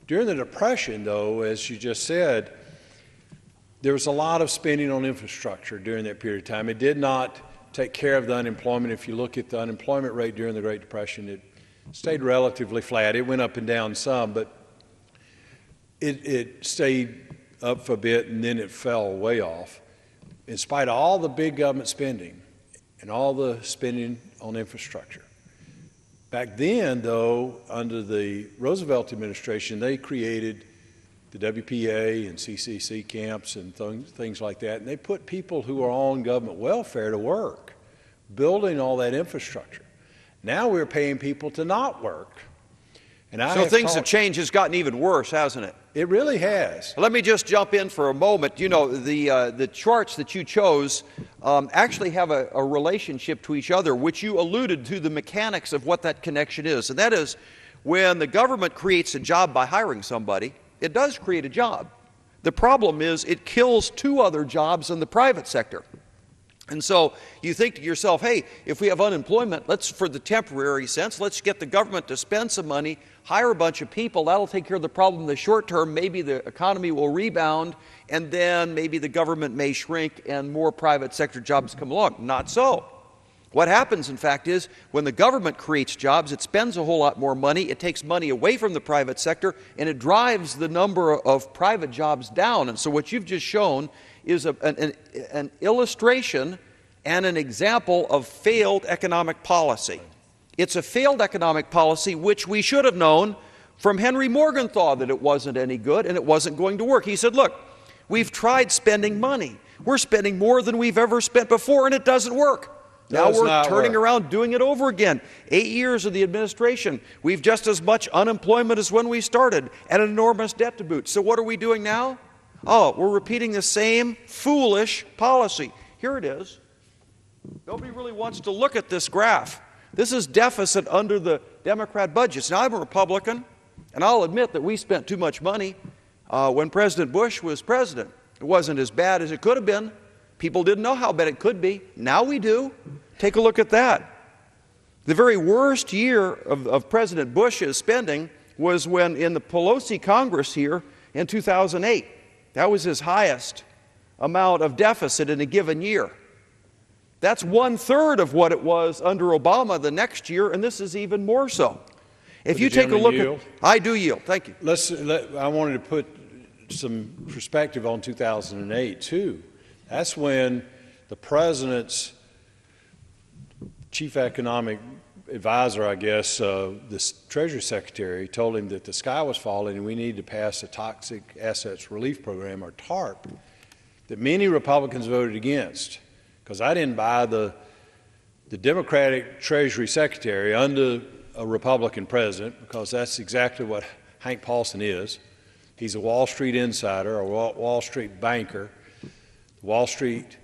During the Depression, though, as you just said, there was a lot of spending on infrastructure during that period of time. It did not take care of the unemployment. If you look at the unemployment rate during the Great Depression, it stayed relatively flat. It went up and down some, but it stayed up for a bit, and then it fell way off. In spite of all the big government spending and all the spending on infrastructure. Back then, though, under the Roosevelt administration, they created the WPA and CCC camps and things like that, and they put people who are on government welfare to work, building all that infrastructure. Now we're paying people to not work. And so things have changed. It's gotten even worse, hasn't it? It really has. Let me just jump in for a moment. You know, the charts that you chose actually have a relationship to each other, which you alluded to the mechanics of what that connection is. And that is, when the government creates a job by hiring somebody, it does create a job. The problem is it kills two other jobs in the private sector. And so you think to yourself, hey, if we have unemployment, let's, for the temporary sense, let's get the government to spend some money, hire a bunch of people. That'll take care of the problem in the short term. Maybe the economy will rebound, and then maybe the government may shrink and more private sector jobs come along. Not so. What happens, in fact, is when the government creates jobs, it spends a whole lot more money, it takes money away from the private sector, and it drives the number of private jobs down. And so what you've just shown is an illustration and an example of failed economic policy. It's a failed economic policy which we should have known from Henry Morgenthau that it wasn't any good and it wasn't going to work. He said, look, we've tried spending money. We're spending more than we've ever spent before, and it doesn't work. Now we're turning around, doing it over again. 8 years of the administration, we've just as much unemployment as when we started, and an enormous debt to boot. So what are we doing now? Oh, we're repeating the same foolish policy. Here it is. Nobody really wants to look at this graph. This is deficit under the Democrat budgets. Now, I'm a Republican, and I'll admit that we spent too much money when President Bush was president. It wasn't as bad as it could have been. People didn't know how bad it could be. Now we do. Take a look at that. The very worst year of President Bush's spending was when in the Pelosi Congress here in 2008. That was his highest amount of deficit in a given year. That's 1/3 of what it was under Obama the next year, and this is even more so. If you take a look at... I do yield. Thank you. I wanted to put some perspective on 2008, too. That's when the president's chief economic advisor, I guess, the Treasury Secretary, told him that the sky was falling and we needed to pass a Toxic Assets Relief Program, or TARP, that many Republicans voted against. Because I didn't buy the Democratic Treasury Secretary under a Republican president, because that's exactly what Hank Paulson is. He's a Wall Street insider, a Wall Street banker. Wall Street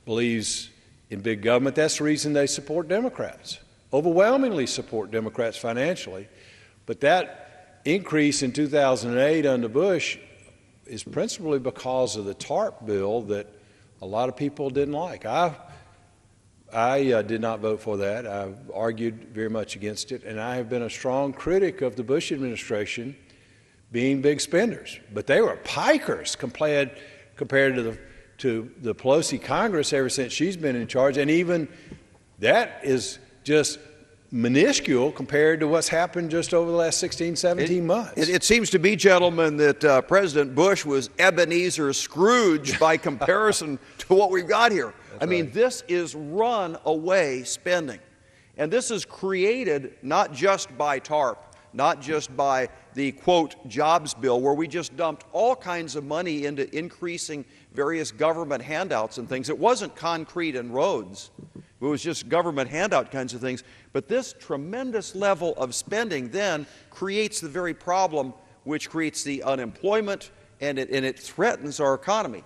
believes in big government. That's the reason they support Democrats, overwhelmingly support Democrats financially. But that increase in 2008 under Bush is principally because of the TARP bill that a lot of people didn't like. I did not vote for that. I argued very much against it, and I have been a strong critic of the Bush administration being big spenders. But they were pikers compared to the Pelosi Congress ever since she's been in charge, and even that is just minuscule compared to what's happened just over the last 16, 17 months. It seems to be, gentlemen, that President Bush was Ebenezer Scrooge by comparison to what we've got here. I mean, this is runaway spending. And this is created not just by TARP, not just by the, quote, jobs bill, where we just dumped all kinds of money into increasing various government handouts and things. It wasn't concrete and roads. It was just government handout kinds of things. But this tremendous level of spending then creates the very problem which creates the unemployment, and it threatens our economy.